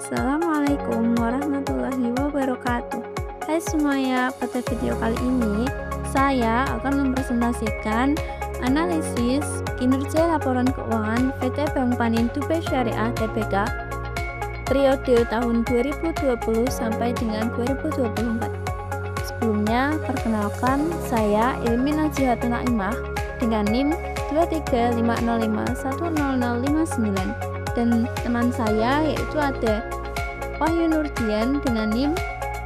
Assalamualaikum warahmatullahi wabarakatuh. Hai semuanya, pada video kali ini saya akan mempresentasikan analisis kinerja laporan keuangan PT Bank Panin Dubai Syariah Tbk periode tahun 2020 sampai dengan 2024. Sebelumnya, perkenalkan saya Ilmi Najihatun Naimah dengan NIM 23505100059 dan teman saya yaitu ada Wahyu Nurdian dengan NIM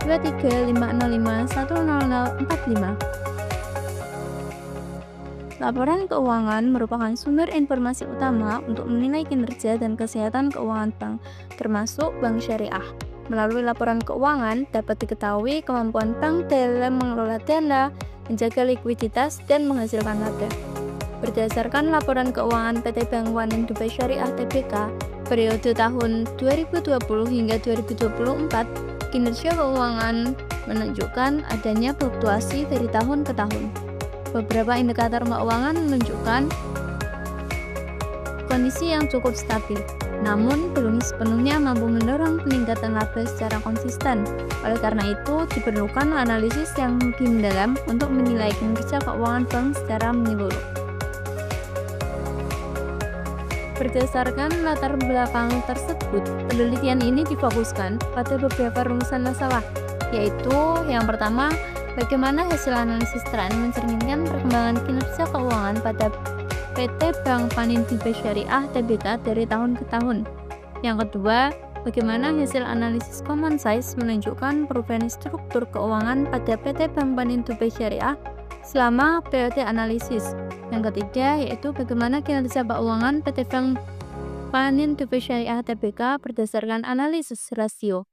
23505100045. Laporan keuangan merupakan sumber informasi utama untuk menilai kinerja dan kesehatan keuangan bank, termasuk bank syariah. Melalui laporan keuangan dapat diketahui kemampuan bank dalam mengelola dana, menjaga likuiditas, dan menghasilkan laba. Berdasarkan laporan keuangan PT Bank Panin Dubai Syariah Tbk periode tahun 2020 hingga 2024, kinerja keuangan menunjukkan adanya fluktuasi dari tahun ke tahun. Beberapa indikator keuangan menunjukkan kondisi yang cukup stabil, namun belum sepenuhnya mampu mendorong peningkatan laba secara konsisten. Oleh karena itu, diperlukan analisis yang makin dalam untuk menilai kinerja keuangan bank secara menyeluruh. Berdasarkan latar belakang tersebut, penelitian ini difokuskan pada beberapa rumusan masalah, yaitu yang pertama, bagaimana hasil analisis tren mencerminkan perkembangan kinerja keuangan pada PT Bank Panin Dubai Syariah Tbk dari tahun ke tahun. Yang kedua, bagaimana hasil analisis common size menunjukkan perubahan struktur keuangan pada PT Bank Panin Dubai Syariah selama periode analisis. Yang ketiga, yaitu bagaimana kinerja keuangan PT Bank Panin Dubai Syariah Tbk berdasarkan analisis rasio.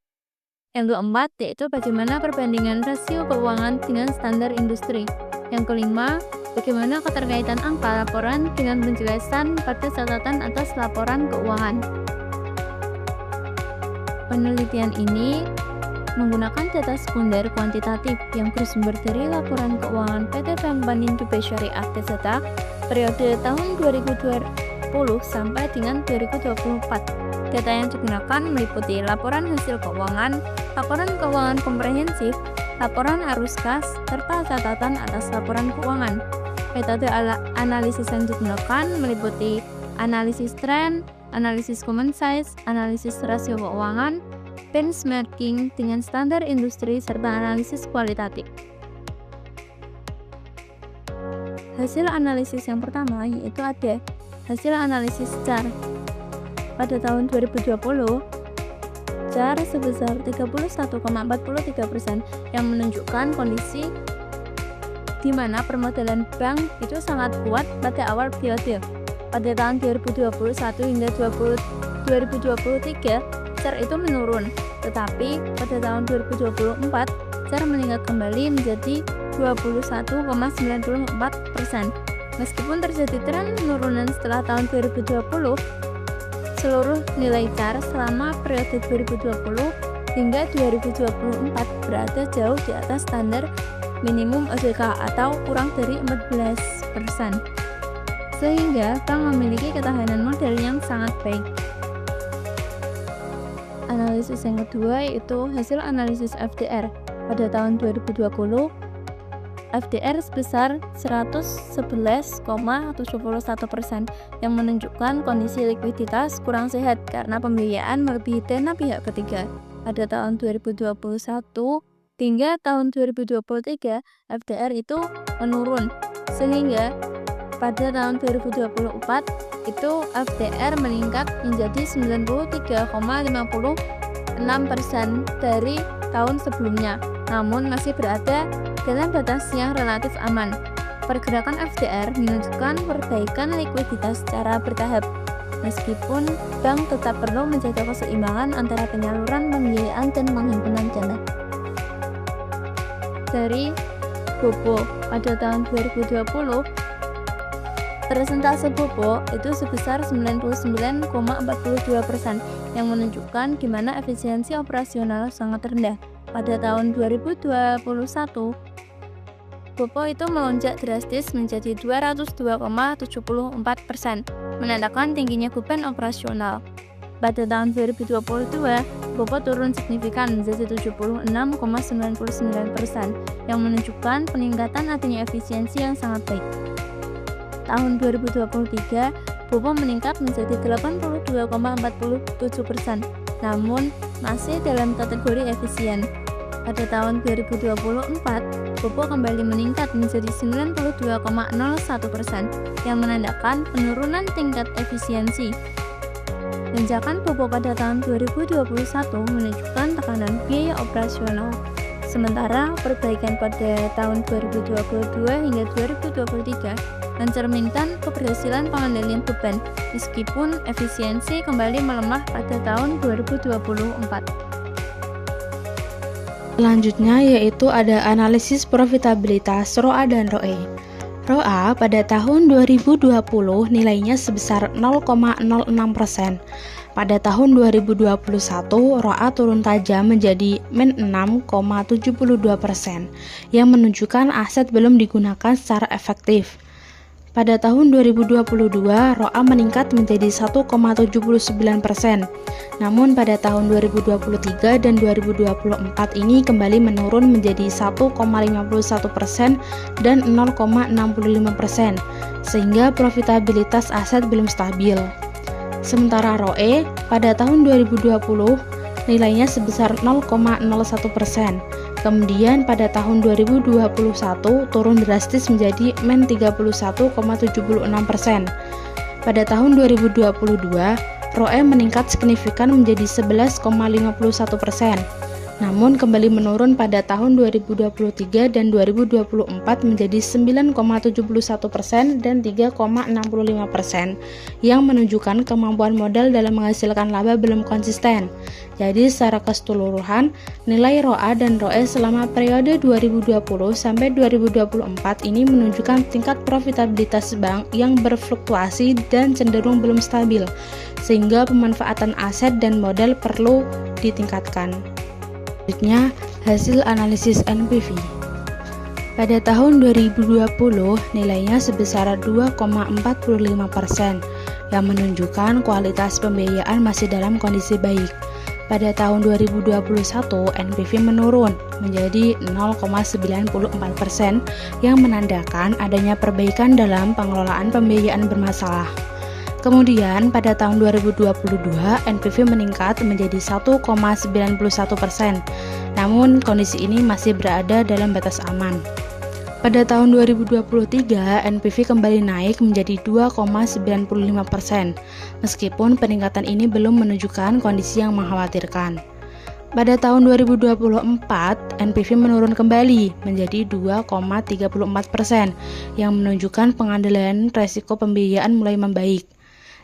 Yang keempat, yaitu bagaimana perbandingan rasio keuangan dengan standar industri. Yang kelima, bagaimana keterkaitan angka laporan dengan penjelasan pada catatan atas laporan keuangan. Penelitian ini menggunakan data sekunder kuantitatif yang bersumber dari laporan keuangan PT Bank Panin Dubai Syariah Tbk periode tahun 2020 sampai dengan 2024. Data yang digunakan meliputi laporan hasil keuangan, laporan keuangan komprehensif, laporan arus kas, serta catatan atas laporan keuangan. Metode analisis yang digunakan meliputi analisis tren, analisis common size, analisis rasio keuangan, benchmarking dengan standar industri, serta analisis kualitatif. Hasil analisis yang pertama yaitu ada hasil analisis CAR. Pada tahun 2020, CAR sebesar 31,43% yang menunjukkan kondisi di mana permodalan bank itu sangat kuat pada awal periode. Pada tahun 2021 hingga 2023, CAR itu menurun, tetapi pada tahun 2024, CAR meningkat kembali menjadi 21,94%. Meskipun terjadi tren penurunan setelah tahun 2020, seluruh nilai CAR selama periode 2020 hingga 2024 berada jauh di atas standar minimum OJK atau kurang dari 14%. Sehingga bank memiliki ketahanan modal yang sangat baik. Analisis yang kedua yaitu hasil analisis FDR. Pada tahun 2020, FDR sebesar 111,71% yang menunjukkan kondisi likuiditas kurang sehat karena pembiayaan melebihi dana pihak ketiga. Pada tahun 2021 hingga tahun 2023, FDR itu menurun, sehingga pada tahun 2024 itu FDR meningkat menjadi 93,56% dari tahun sebelumnya, namun masih berada dalam batas yang relatif aman. Pergerakan FDR menunjukkan perbaikan likuiditas secara bertahap, meskipun bank tetap perlu menjaga keseimbangan antara penyaluran pembiayaan dan penghimpunan dana. Dari BOBO pada tahun 2020, persentase BOBO itu sebesar 99,42% yang menunjukkan di mana efisiensi operasional sangat rendah. Pada tahun 2021, BOBO itu melonjak drastis menjadi 202,74%, menandakan tingginya beban operasional. Pada tahun 2022, Bopo turun signifikan menjadi 76,99% yang menunjukkan peningkatan adanya efisiensi yang sangat baik. Tahun 2023, Bopo meningkat menjadi 82,47%, namun masih dalam kategori efisien. Pada tahun 2024, Bopo kembali meningkat menjadi 92,01% yang menandakan penurunan tingkat efisiensi. Lonjakan Bopo pada tahun 2021 menunjukkan tekanan biaya operasional, sementara perbaikan pada tahun 2022 hingga 2023 mencerminkan keberhasilan pengendalian beban, meskipun efisiensi kembali melemah pada tahun 2024. Selanjutnya yaitu ada analisis profitabilitas ROA dan ROE. ROA pada tahun 2020 nilainya sebesar 0,06%. Pada tahun 2021, ROA turun tajam menjadi -6,72%, yang menunjukkan aset belum digunakan secara efektif. Pada tahun 2022, ROA meningkat menjadi 1,79%. Namun pada tahun 2023 dan 2024 ini kembali menurun menjadi 1,51% dan 0,65%, sehingga profitabilitas aset belum stabil. Sementara ROE pada tahun 2020 nilainya sebesar 0,01%. Kemudian pada tahun 2021 turun drastis menjadi -31,76%. Pada tahun 2022, ROE meningkat signifikan menjadi 11,51%. Namun kembali menurun pada tahun 2023 dan 2024 menjadi 9,71% dan 3,65%, yang menunjukkan kemampuan modal dalam menghasilkan laba belum konsisten. Jadi secara keseluruhan, nilai ROA dan ROE selama periode 2020 sampai 2024 ini menunjukkan tingkat profitabilitas bank yang berfluktuasi dan cenderung belum stabil, sehingga pemanfaatan aset dan modal perlu ditingkatkan. Selanjutnya, hasil analisis NPV. Pada tahun 2020, nilainya sebesar 2,45%, yang menunjukkan kualitas pembiayaan masih dalam kondisi baik. Pada tahun 2021, NPV menurun menjadi 0,94%, yang menandakan adanya perbaikan dalam pengelolaan pembiayaan bermasalah. Kemudian pada tahun 2022 NPV meningkat menjadi 1,91%. Namun kondisi ini masih berada dalam batas aman. Pada tahun 2023 NPV kembali naik menjadi 2,95%. Meskipun peningkatan ini belum menunjukkan kondisi yang mengkhawatirkan. Pada tahun 2024, NPV menurun kembali menjadi 2,34%, yang menunjukkan pengendalian resiko pembiayaan mulai membaik.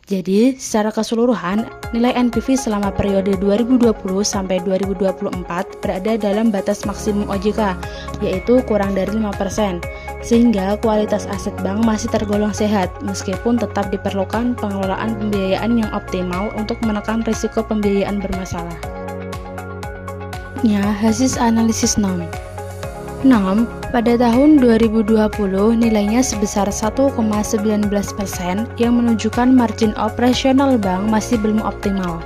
Jadi, secara keseluruhan, nilai NPV selama periode 2020 sampai 2024 berada dalam batas maksimum OJK, yaitu kurang dari 5%, sehingga kualitas aset bank masih tergolong sehat, meskipun tetap diperlukan pengelolaan pembiayaan yang optimal untuk menekan risiko pembiayaan bermasalah. Hasil analisis NOM. NOM pada tahun 2020 nilainya sebesar 1,19%, yang menunjukkan margin operasional bank masih belum optimal.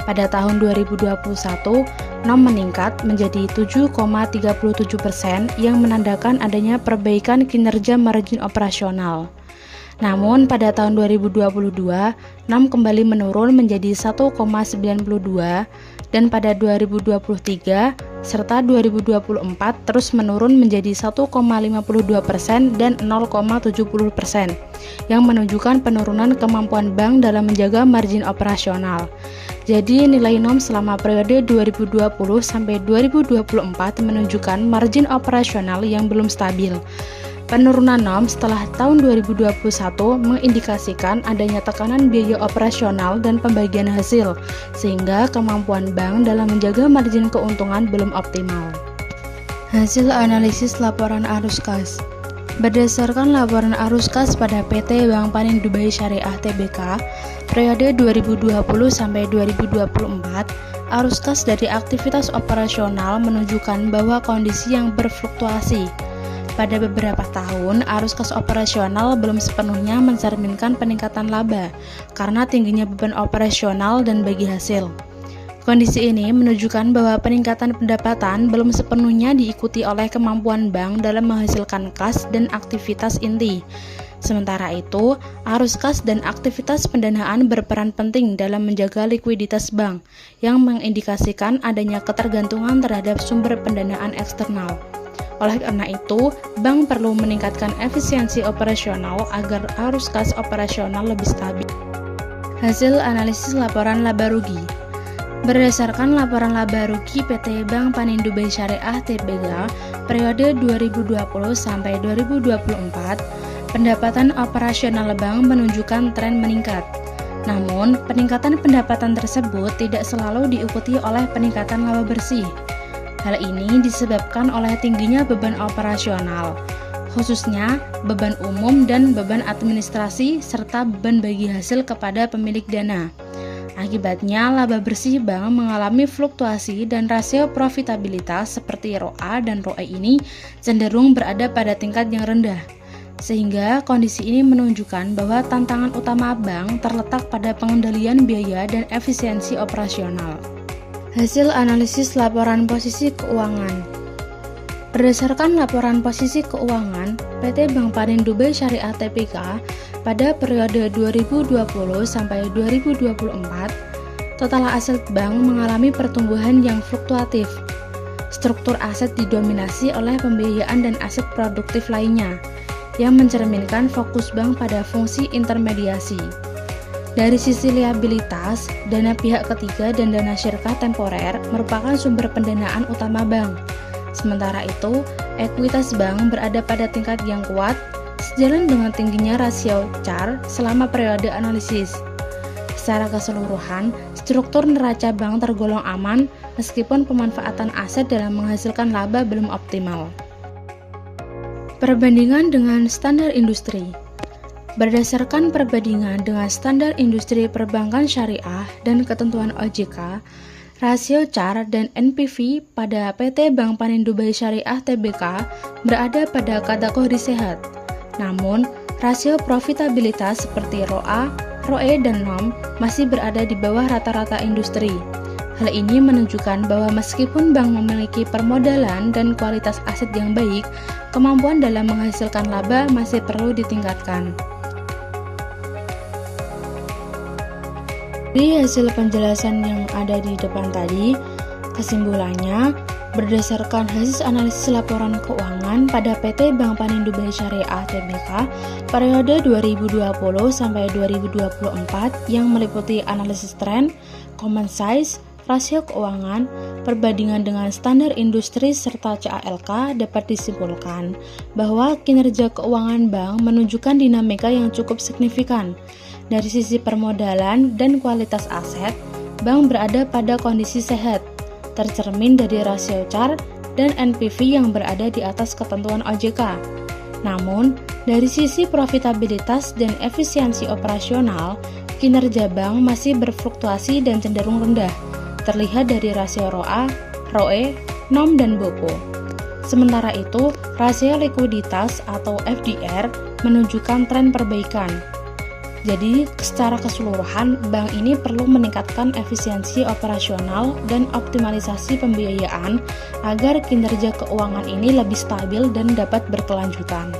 Pada tahun 2021, NOM meningkat menjadi 7,37%, yang menandakan adanya perbaikan kinerja margin operasional. Namun pada tahun 2022, NOM kembali menurun menjadi 1,92%, dan pada 2023 serta 2024 terus menurun menjadi 1,52% dan 0,70%, yang menunjukkan penurunan kemampuan bank dalam menjaga margin operasional. Jadi nilai NOM selama periode 2020 sampai 2024 menunjukkan margin operasional yang belum stabil. Penurunan NOM setelah tahun 2021 mengindikasikan adanya tekanan biaya operasional dan pembagian hasil, sehingga kemampuan bank dalam menjaga margin keuntungan belum optimal. Hasil analisis laporan arus kas. Berdasarkan laporan arus kas pada PT Bank Panin Dubai Syariah Tbk, periode 2020 sampai 2024, arus kas dari aktivitas operasional menunjukkan bahwa kondisi yang berfluktuasi. Pada beberapa tahun, arus kas operasional belum sepenuhnya mencerminkan peningkatan laba karena tingginya beban operasional dan bagi hasil. Kondisi ini menunjukkan bahwa peningkatan pendapatan belum sepenuhnya diikuti oleh kemampuan bank dalam menghasilkan kas dan aktivitas inti. Sementara itu, arus kas dan aktivitas pendanaan berperan penting dalam menjaga likuiditas bank, yang mengindikasikan adanya ketergantungan terhadap sumber pendanaan eksternal. Oleh karena itu, bank perlu meningkatkan efisiensi operasional agar arus kas operasional lebih stabil. Hasil analisis laporan laba rugi. Berdasarkan laporan laba rugi PT Bank Panin Dubai Syariah Tbk periode 2020 sampai 2024, pendapatan operasional bank menunjukkan tren meningkat. Namun, peningkatan pendapatan tersebut tidak selalu diikuti oleh peningkatan laba bersih. Hal ini disebabkan oleh tingginya beban operasional, khususnya beban umum dan beban administrasi serta beban bagi hasil kepada pemilik dana. Akibatnya, laba bersih bank mengalami fluktuasi dan rasio profitabilitas seperti ROA dan ROE ini cenderung berada pada tingkat yang rendah. Sehingga kondisi ini menunjukkan bahwa tantangan utama bank terletak pada pengendalian biaya dan efisiensi operasional. Hasil analisis laporan posisi keuangan. Berdasarkan laporan posisi keuangan PT Bank Panin Dubai Syariah Tbk pada periode 2020 sampai 2024, total aset bank mengalami pertumbuhan yang fluktuatif. Struktur aset didominasi oleh pembiayaan dan aset produktif lainnya, yang mencerminkan fokus bank pada fungsi intermediasi. Dari sisi liabilitas, dana pihak ketiga dan dana syirkah temporer merupakan sumber pendanaan utama bank. Sementara itu, ekuitas bank berada pada tingkat yang kuat, sejalan dengan tingginya rasio CAR selama periode analisis. Secara keseluruhan, struktur neraca bank tergolong aman meskipun pemanfaatan aset dalam menghasilkan laba belum optimal. Perbandingan dengan standar industri. Berdasarkan perbandingan dengan standar industri perbankan syariah dan ketentuan OJK, rasio CAR dan NPV pada PT Bank Panin Dubai Syariah Tbk berada pada kategori sehat. Namun, rasio profitabilitas seperti ROA, ROE, dan NOM masih berada di bawah rata-rata industri. Hal ini menunjukkan bahwa meskipun bank memiliki permodalan dan kualitas aset yang baik, kemampuan dalam menghasilkan laba masih perlu ditingkatkan. Dari hasil penjelasan yang ada di depan tadi, kesimpulannya, berdasarkan hasil analisis laporan keuangan pada PT Bank Panin Dubai Syariah Tbk periode 2020 sampai 2024 yang meliputi analisis tren, common size, rasio keuangan, perbandingan dengan standar industri serta CALK, dapat disimpulkan bahwa kinerja keuangan bank menunjukkan dinamika yang cukup signifikan. Dari sisi permodalan dan kualitas aset, bank berada pada kondisi sehat, tercermin dari rasio CAR dan NPV yang berada di atas ketentuan OJK. Namun, dari sisi profitabilitas dan efisiensi operasional, kinerja bank masih berfluktuasi dan cenderung rendah, terlihat dari rasio ROA, ROE, NOM, dan BOPO. Sementara itu, rasio likuiditas atau FDR menunjukkan tren perbaikan. Jadi, secara keseluruhan, bank ini perlu meningkatkan efisiensi operasional dan optimalisasi pembiayaan agar kinerja keuangan ini lebih stabil dan dapat berkelanjutan.